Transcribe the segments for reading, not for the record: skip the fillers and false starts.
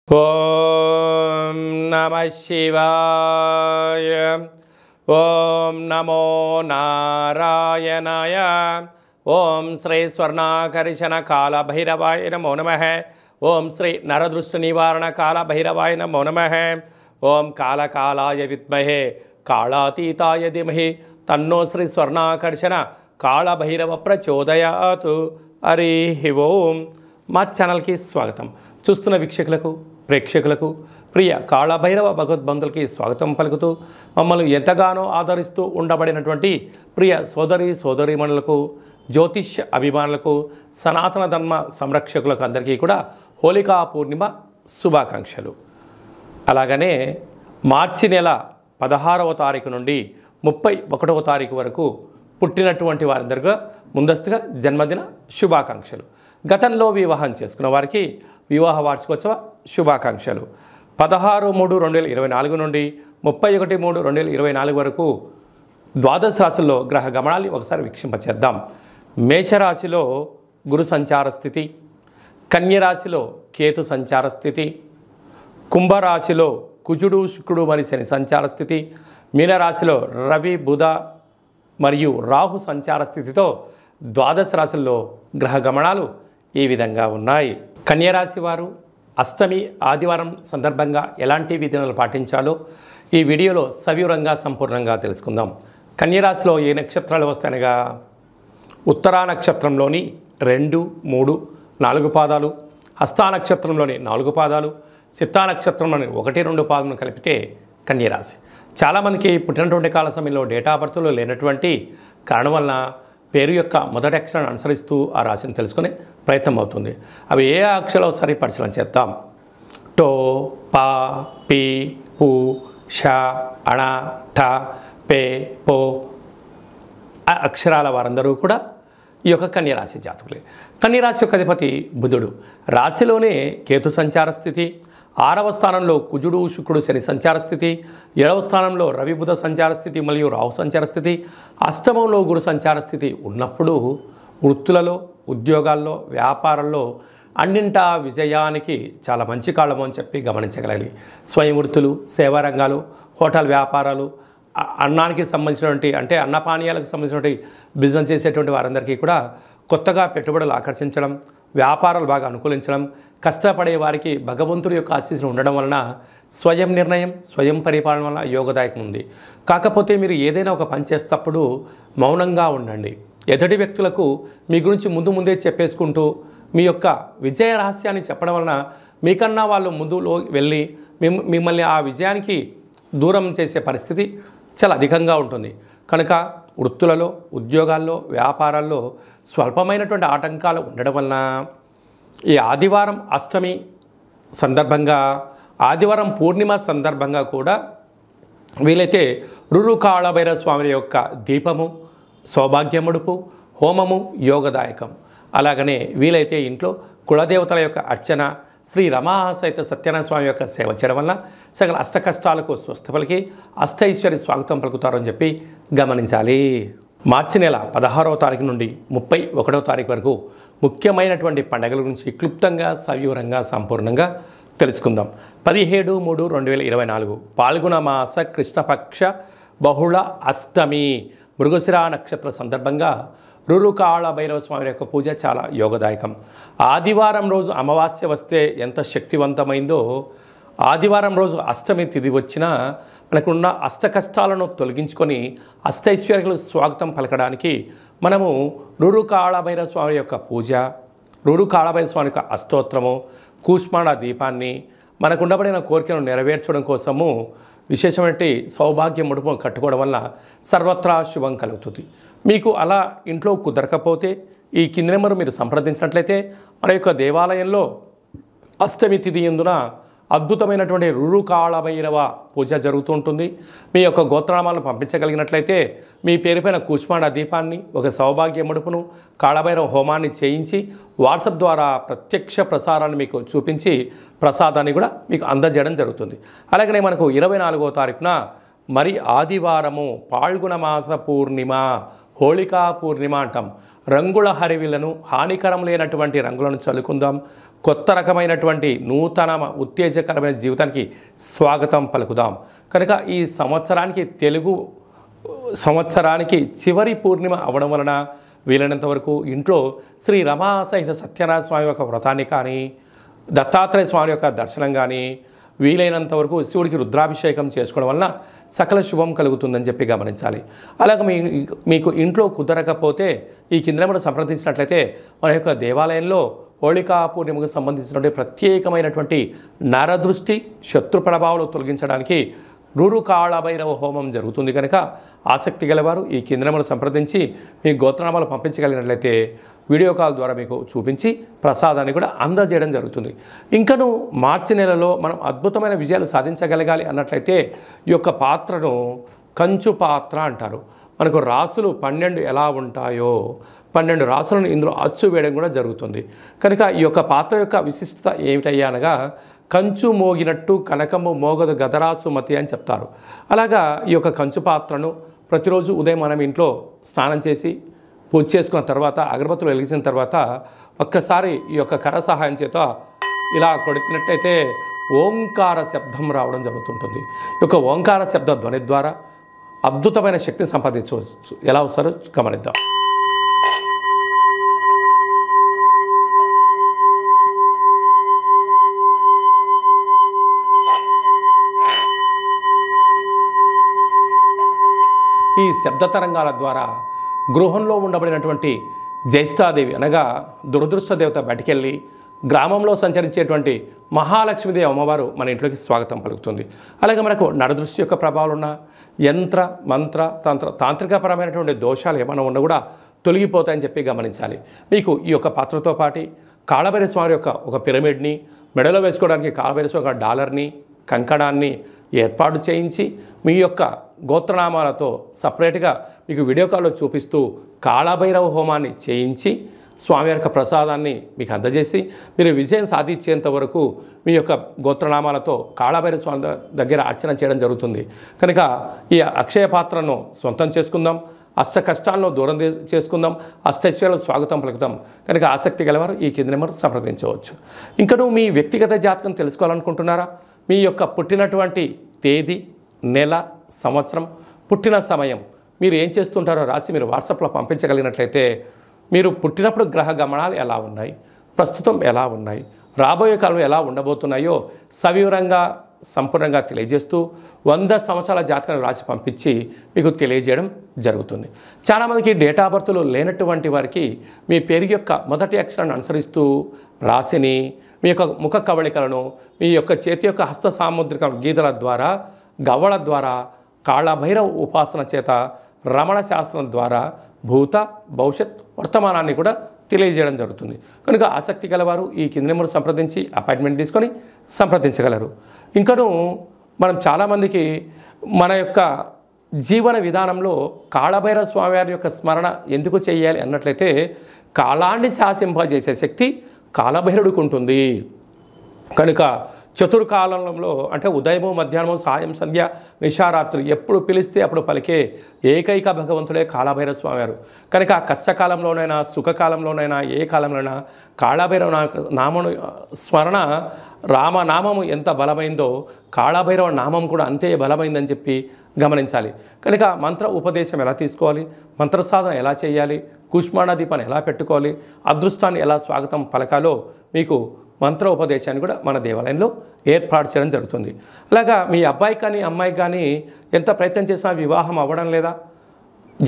ఓం నమః శివాయ. ఓం నమో నారాయణాయ. ఓం శ్రీ స్వర్ణాకర్షణ కాల భైరవాయ నమో నమః. ఓం శ్రీ నరదృష్టి నివారణ కాల భైరవాయ నమో నమః. ఓం కాళకాలాయ విద్మహే కాళాతీతాయ ధీమహి తన్నో శ్రీ స్వర్ణాకర్షణ కాళ భైరవ ప్రచోదయాతు. హరి ఓం. మా ఛానల్కి స్వాగతం. చూస్తున్న వీక్షకులకు ప్రేక్షకులకు ప్రియ కాళభైరవ భగవద్బంధులకి స్వాగతం పలుకుతూ మమ్మల్ని ఎంతగానో ఆదరిస్తూ ఉండబడినటువంటి ప్రియ సోదరీమణులకు, జ్యోతిష్య అభిమానులకు, సనాతన ధర్మ సంరక్షకులకు అందరికీ కూడా హోళికా పూర్ణిమ శుభాకాంక్షలు. అలాగనే మార్చి నెల 16వ తారీఖు నుండి 31వ తారీఖు వరకు పుట్టినటువంటి వారందరిగా ముందస్తుగా జన్మదిన శుభాకాంక్షలు. గతంలో వివాహం చేసుకున్న వారికి వివాహ వార్షికోత్సవ శుభాకాంక్షలు. 16/3/2024 నుండి 31/3/2024 వరకు ద్వాదశ రాశుల్లో గ్రహ గమనాలు ఒకసారి వీక్షింపచేద్దాం. మేషరాశిలో గురు సంచార స్థితి, కన్యరాశిలో కేతు సంచార స్థితి, కుంభరాశిలో కుజుడు శుక్రుడు మరియు శని సంచార స్థితి, మీనరాశిలో రవి బుధ మరియు రాహు సంచార స్థితితో ద్వాదశ రాశుల్లో గ్రహ గమనాలు ఈ విధంగా ఉన్నాయి. కన్యరాశి వారు అష్టమి ఆదివారం సందర్భంగా ఎలాంటి విధానాలు పాటించాలో ఈ వీడియోలో సవివరంగా సంపూర్ణంగా తెలుసుకుందాం. కన్యరాశిలో ఏ నక్షత్రాలు వస్తాయనగా ఉత్తరా నక్షత్రంలోని 2, 3, 4 పాదాలు, హస్తా నక్షత్రంలోని 4 పాదాలు, చిత్తా నక్షత్రంలోని 1, 2 పాదాలను కలిపితే కన్యరాశి. చాలామందికి పుట్టినటువంటి కాల సమయంలో డేటా ఆఫ్ బర్త్లో లేనటువంటి కారణం వలన పేరు యొక్క మొదటి అక్షరాన్ని అనుసరిస్తూ ఆ రాశిని తెలుసుకునే ప్రయత్నం అవుతుంది. అవి ఏ అక్షరాలు ఒకసారి పరిశీలన చేద్దాం. టో, పా, పి, పు, ష, అణ, ఠ, పే, పో ఆ అక్షరాల వారందరూ కూడా ఈ యొక్క కన్యరాశి జాతకులే. కన్యరాశి యొక్క అధిపతి బుధుడు. రాశిలోనే కేతు సంచార స్థితి, 6వ స్థానంలో కుజుడు శుక్రుడు శని సంచార స్థితి, 7వ స్థానంలో రవి బుధ సంచార స్థితి మరియు రాహు సంచార స్థితి, అష్టమంలో గురు సంచార స్థితి ఉన్నప్పుడు వృత్తులలో, ఉద్యోగాల్లో, వ్యాపారంలో అన్నింటా విజయానికి చాలా మంచి కాలము అని చెప్పి గమనించగలగాలి. స్వయం వృత్తులు, సేవా రంగాలు, హోటల్ వ్యాపారాలు, అన్నానికి సంబంధించినటువంటి అంటే అన్నపానీయాలకు సంబంధించినటువంటి బిజినెస్ చేసేటువంటి వారందరికీ కూడా కొత్తగా పెట్టుబడులు ఆకర్షించడం, వ్యాపారాలు బాగా అనుకూలించడం, కష్టపడే వారికి భగవంతుడి యొక్క ఆశీస్సులు ఉండడం వలన స్వయం నిర్ణయం, స్వయం పరిపాలన వలన యోగదాయకం ఉంది. కాకపోతే మీరు ఏదైనా ఒక పని చేసేటప్పుడు మౌనంగా ఉండండి. ఎదుటి వ్యక్తులకు మీ గురించి ముందే చెప్పేసుకుంటూ మీ యొక్క విజయ రహస్యాన్ని చెప్పడం వలన మీకన్నా వాళ్ళు ముందులో వెళ్ళి మిమ్మల్ని ఆ విజయానికి దూరం చేసే పరిస్థితి చాలా అధికంగా ఉంటుంది. కనుక వృత్తులలో, ఉద్యోగాల్లో, వ్యాపారాల్లో స్వల్పమైనటువంటి ఆటంకాలు ఉండడం వలన ఈ ఆదివారం అష్టమి సందర్భంగా, ఆదివారం పూర్ణిమ సందర్భంగా కూడా వీలైతే రురుకాళభైరవ స్వామి యొక్క దీపము, సౌభాగ్యముడుపు, హోమము యోగదాయకం. అలాగనే వీలైతే ఇంట్లో కులదేవతల యొక్క అర్చన, శ్రీ రమా సహిత సత్యనారాయణ స్వామి యొక్క సేవ చేయడం వల్ల సకల అష్ట కష్టాలకు స్వస్థ పలికి అష్టైశ్వర్య స్వాగతం పలుకుతారని చెప్పి గమనించాలి. మార్చి నెల 16వ తారీఖు నుండి 31వ తారీఖు వరకు ముఖ్యమైనటువంటి పండుగల గురించి క్లుప్తంగా, సవివరంగా, సంపూర్ణంగా తెలుసుకుందాం. 17/3/2024 పాల్గొన మాస కృష్ణపక్ష బహుళ అష్టమి మృగశిర నక్షత్ర సందర్భంగా రురుకాళభైరవ స్వామి యొక్క పూజ చాలా యోగదాయకం. ఆదివారం రోజు అమావాస్య వస్తే ఎంత శక్తివంతమైందో, ఆదివారం రోజు అష్టమి తిథి వచ్చినా మనకున్న అష్ట కష్టాలను తొలగించుకొని అష్టైశ్వర్యాలకు స్వాగతం పలకడానికి మనము రురుకాళభైరవ స్వామి యొక్క పూజ, రురుకాళభైరవ స్వామి యొక్క అష్టోత్తరము, కూష్మాండ దీపాన్ని మనకు ఉండబడిన కోరికలను నెరవేర్చడం కోసము విశేషమైన సౌభాగ్య ముడుపు కట్టుకోవడం వల్ల సర్వత్రా శుభం కలుగుతుంది. మీకు అలా ఇంట్లో కుదరకపోతే ఈ కింది నెంబరు మీరు సంప్రదించినట్లయితే మన యొక్క దేవాలయంలో అష్టమి తిథి యందున అద్భుతమైనటువంటి రురుకాళభైరవ పూజ జరుగుతూ ఉంటుంది. మీ యొక్క గోత్రనామాలను పంపించగలిగినట్లయితే మీ పేరుపైన కూష్మాండ దీపాన్ని, ఒక సౌభాగ్య ముడుపును, కాళభైరవ హోమాన్ని చేయించి వాట్సాప్ ద్వారా ప్రత్యక్ష ప్రసారాన్ని మీకు చూపించి ప్రసాదాన్ని కూడా మీకు అందజేయడం జరుగుతుంది. అలాగనే మనకు 24వ తారీఖున మరి ఆదివారము పాల్గొన మాస పూర్ణిమ, హోళికా పూర్ణిమ అంటాం. రంగుల హరివిలను హానికరం లేనటువంటి రంగులను చల్లుకుందాం. కొత్త రకమైనటువంటి నూతన ఉత్తేజకరమైన జీవితానికి స్వాగతం పలుకుదాం. కనుక ఈ సంవత్సరానికి చివరి పూర్ణిమ అవడం వలన వీలైనంత వరకు ఇంట్లో శ్రీ రమా సహిత సత్యనారాయణ స్వామి యొక్క వ్రతాన్ని కానీ, దత్తాత్రేయ స్వామి యొక్క దర్శనం కానీ, వీలైనంత వరకు శివుడికి రుద్రాభిషేకం చేసుకోవడం వలన సకల శుభం కలుగుతుందని చెప్పి గమనించాలి. అలాగే మీకు ఇంట్లో కుదరకపోతే ఈ కింద మనం సంప్రదించినట్లయితే మన యొక్క దేవాలయంలో హోళికా పూర్ణిమకు సంబంధించినటువంటి ప్రత్యేకమైనటువంటి నరదృష్టి శత్రు ప్రభావాలు తొలగించడానికి రూరు కాళభైరవ హోమం జరుగుతుంది. కనుక ఆసక్తి గలవారు ఈ కింద సంప్రదించి మీ గోత్రనామాలు పంపించగలిగినట్లయితే వీడియో కాల్ ద్వారా మీకు చూపించి ప్రసాదాన్ని కూడా అందజేయడం జరుగుతుంది. ఇంకను మార్చి నెలలో మనం అద్భుతమైన విజయాలు సాధించగలగాలి అన్నట్లయితే ఈ యొక్క పాత్రను కంచు పాత్ర అంటారు. మనకు రాసులు 12 ఎలా ఉంటాయో 12 రాసులను ఇందులో అచ్చు వేయడం కూడా జరుగుతుంది. కనుక ఈ యొక్క పాత్ర యొక్క విశిష్టత ఏమిటయ్యా అనగా కంచు మోగినట్టు కనకము మోగదు గదరాసు మతి అని చెప్తారు. అలాగా ఈ యొక్క కంచు పాత్రను ప్రతిరోజు ఉదయం మనం ఇంట్లో స్నానం చేసి పూజ చేసుకున్న తర్వాత అగరబత్తులు వెలిగించిన తర్వాత ఒక్కసారి ఈ యొక్క కర సహాయం చేత ఇలా కొట్టినట్టయితే ఓంకార శబ్దం రావడం జరుగుతుంటుంది. ఈ యొక్క ఓంకార శబ్ద ధ్వని ద్వారా అద్భుతమైన శక్తిని సంపాదించవచ్చు. ఎలా వస్తారో గమనిద్దాం. ఈ శబ్ద తరంగాల ద్వారా గృహంలో ఉండబడినటువంటి జ్యేష్ఠాదేవి అనగా దురదృష్ట దేవత బయటికెళ్ళి గ్రామంలో సంచరించేటువంటి మహాలక్ష్మీదేవి అమ్మవారు మన ఇంట్లోకి స్వాగతం పలుకుతుంది. అలాగే మనకు నరదృష్టి యొక్క ప్రభావాలు ఉన్న యంత్ర మంత్ర తాంత్రికపరమైనటువంటి దోషాలు ఏమైనా ఉన్నా కూడా తొలగిపోతాయని చెప్పి గమనించాలి. మీకు ఈ యొక్క పాత్రతో పాటు కాళభైరవ స్వామి యొక్క ఒక పిరమిడ్ని, మెడలో వేసుకోవడానికి కాళభైరవ స్వామి ఒక డాలర్ని, కంకణాన్ని ఏర్పాటు చేయించి మీ యొక్క గోత్రనామాలతో సపరేట్గా మీకు వీడియో కాల్లో చూపిస్తూ కాళభైరవ హోమాన్ని చేయించి స్వామి యొక్క ప్రసాదాన్ని మీకు అందజేసి మీరు విజయం సాధించేంత వరకు మీ యొక్క గోత్రనామాలతో కాళభైరవ స్వామి దగ్గర అర్చన చేయడం జరుగుతుంది. కనుక ఈ అక్షయ పాత్రను సొంతం చేసుకుందాం, అష్ట కష్టాలను దూరం చేసుకుందాం, అష్టైశ్వర్యాలకు స్వాగతం పలుకుతాం. కనుక ఆసక్తి గలవారు ఈ కింద నెంబర్ సంప్రదించవచ్చు. ఇంకను మీ వ్యక్తిగత జాతకం తెలుసుకోవాలనుకుంటున్నారా? మీ యొక్క పుట్టినటువంటి తేదీ, నెల, సంవత్సరం, పుట్టిన సమయం మీరు ఏం చేస్తుంటారో రాసి మీరు వాట్సాప్లో పంపించగలిగినట్లయితే మీరు పుట్టినప్పుడు గ్రహ గమనాలు ఎలా ఉన్నాయి, ప్రస్తుతం ఎలా ఉన్నాయి, రాబోయే కాలం ఎలా ఉండబోతున్నాయో సవివరంగా సంపూర్ణంగా తెలియజేస్తూ 100 సంవత్సరాల జాతకాన్ని రాసి పంపించి మీకు తెలియజేయడం జరుగుతుంది. చాలామందికి డేట్ ఆఫ్ బర్త్లు లేనటువంటి వారికి మీ పేరు యొక్క మొదటి అక్షరాన్ని అనుసరిస్తూ రాశిని, మీ యొక్క ముఖ కవళికలను, మీ యొక్క చేతి యొక్క హస్త సాముద్రిక గీతల ద్వారా, గవ్వల ద్వారా, కాళభైరవ ఉపాసన చేత, రమణ శాస్త్రం ద్వారా భూత భవిష్యత్ వర్తమానాన్ని కూడా తెలియజేయడం జరుగుతుంది. కనుక ఆసక్తి గలవారు ఈ కింది నెంబర్ సంప్రదించి అపాయింట్మెంట్ తీసుకొని సంప్రదించగలరు. ఇంకను మనం చాలామందికి మన యొక్క జీవన విధానంలో కాళభైరవ స్వామివారి యొక్క స్మరణ ఎందుకు చేయాలి అన్నట్లయితే కాలాన్ని శాసింపజేసే శక్తి కాళభైరవుడికి ఉంటుంది. కనుక చతుర్కాలంలో అంటే ఉదయము, మధ్యాహ్నము, సాయం, సంధ్య, నిశారాత్రి ఎప్పుడు పిలిస్తే అప్పుడు పలికే ఏకైక భగవంతుడే కాళభైరవ స్వామివారు. కనుక కష్టకాలంలోనైనా సుఖకాలంలోనైనా ఏ కాలంలోనైనా కాళభైరవ నామను స్మరణ, రామనామము ఎంత బలమైందో కాళభైరవ నామం కూడా అంతే బలమైందని చెప్పి గమనించాలి. కనుక మంత్ర ఉపదేశం ఎలా తీసుకోవాలి, మంత్రసాధన ఎలా చేయాలి, కుష్మాండ దీపాన్ని ఎలా పెట్టుకోవాలి, అదృష్టాన్ని ఎలా స్వాగతం పలకాలో మీకు మంత్ర ఉపదేశాన్ని కూడా మన దేవాలయంలో ఏర్పాటు చేయడం జరుగుతుంది. అలాగా మీ అబ్బాయి కానీ అమ్మాయికి కానీ ఎంత ప్రయత్నం చేసినా వివాహం అవ్వడం లేదా,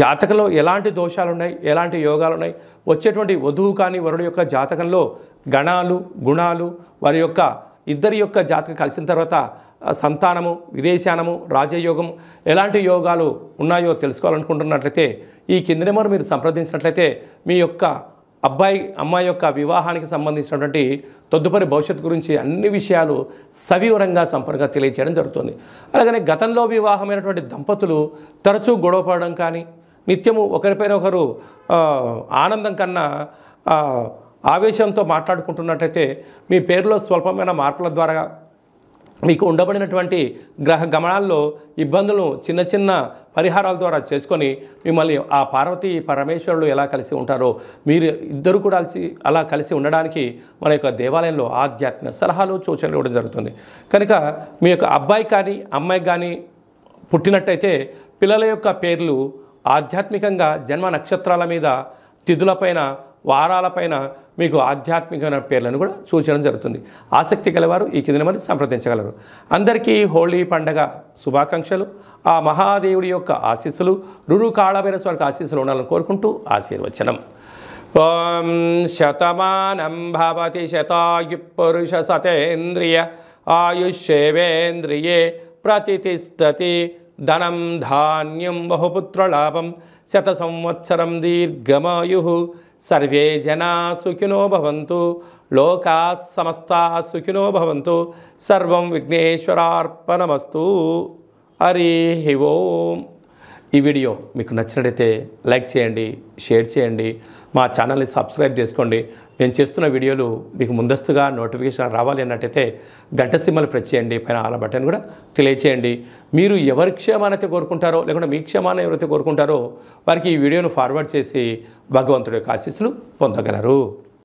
జాతకంలో ఎలాంటి దోషాలు ఉన్నాయి, ఎలాంటి యోగాలు ఉన్నాయి, వచ్చేటువంటి వధువు కానీ వరుడు యొక్క జాతకంలో గణాలు, గుణాలు, వారి యొక్క ఇద్దరి యొక్క జాతకం కలిసిన తర్వాత సంతానము, విదేశానము, రాజయోగం ఎలాంటి యోగాలు ఉన్నాయో తెలుసుకోవాలనుకుంటున్నట్లయితే ఈ కింది నెంబర్ మీరు సంప్రదించినట్లయితే మీ యొక్క అబ్బాయి అమ్మాయి యొక్క వివాహానికి సంబంధించినటువంటి తదుపరి భవిష్యత్తు గురించి అన్ని విషయాలు సవివరంగా సంపూర్ణంగా తెలియజేయడం జరుగుతుంది. అలాగనే గతంలో వివాహమైనటువంటి దంపతులు తరచూ గొడవపడడం కానీ, నిత్యము ఒకరిపైన ఒకరు ఆనందం కన్నా ఆవేశంతో మాట్లాడుకుంటున్నట్టయితే మీ పేరులో స్వల్పమైన మార్పుల ద్వారా మీకు ఉండబడినటువంటి గ్రహ గమనాల్లో ఇబ్బందులను చిన్న చిన్న పరిహారాల ద్వారా చేసుకొని మిమ్మల్ని ఆ పార్వతీ పరమేశ్వరులు ఎలా కలిసి ఉంటారో మీరు ఇద్దరు కూడా అలా కలిసి ఉండడానికి మన యొక్క దేవాలయంలో ఆధ్యాత్మిక సలహాలు సూచనలు కూడా జరుగుతుంది. కనుక మీ యొక్క అబ్బాయి కానీ అమ్మాయి కానీ పుట్టినట్టయితే పిల్లల యొక్క పేర్లు ఆధ్యాత్మికంగా జన్మ నక్షత్రాల మీద తిథులపైన వారాలపైన మీకు ఆధ్యాత్మికమైన పేర్లను కూడా సూచించడం జరుగుతుంది. ఆసక్తి గలవారు ఈ కింద మరి సంప్రదించగలరు. అందరికీ హోళీ పండగ శుభాకాంక్షలు. ఆ మహాదేవుడి యొక్క ఆశీస్సులు రురు కాళభైరస్వామికి ఆశీస్సులు ఉండాలని కోరుకుంటూ ఆశీర్వచనం. ఓం శతమానం భవతి శతాయు పురుష సతేంద్రియ ఆయుష్యేవేంద్రియే ప్రతిష్టతి ధనం ధాన్యం బహుపుత్రలాభం శత సంవత్సరం దీర్ఘమాయు. సర్వే జనా సుఖినో భవంతు. లోకా సమస్తా సుఖినో భవంతు. సర్వం విఘ్నేశ్వరార్పణమస్తు. హరి ఓం. ఈ వీడియో మీకు నచ్చినట్లయితే లైక్ చేయండి, షేర్ చేయండి, మా ఛానల్ని సబ్స్క్రైబ్ చేసుకోండి. నేను చేస్తున్న వీడియోలు మీకు ముందస్తుగా నోటిఫికేషన్ రావాలి అన్నట్టయితే గంట సింబల్ ప్రెస్ చేయండి, పైన ఆల్ బటన్ కూడా తెలియచేయండి. మీరు ఎవరి క్షేమానైతే కోరుకుంటారో లేకుంటే మీ క్షేమాన్ని ఎవరైతే కోరుకుంటారో వారికి ఈ వీడియోను ఫార్వర్డ్ చేసి భగవంతుడి యొక్క ఆశీస్సులు పొందగలరు.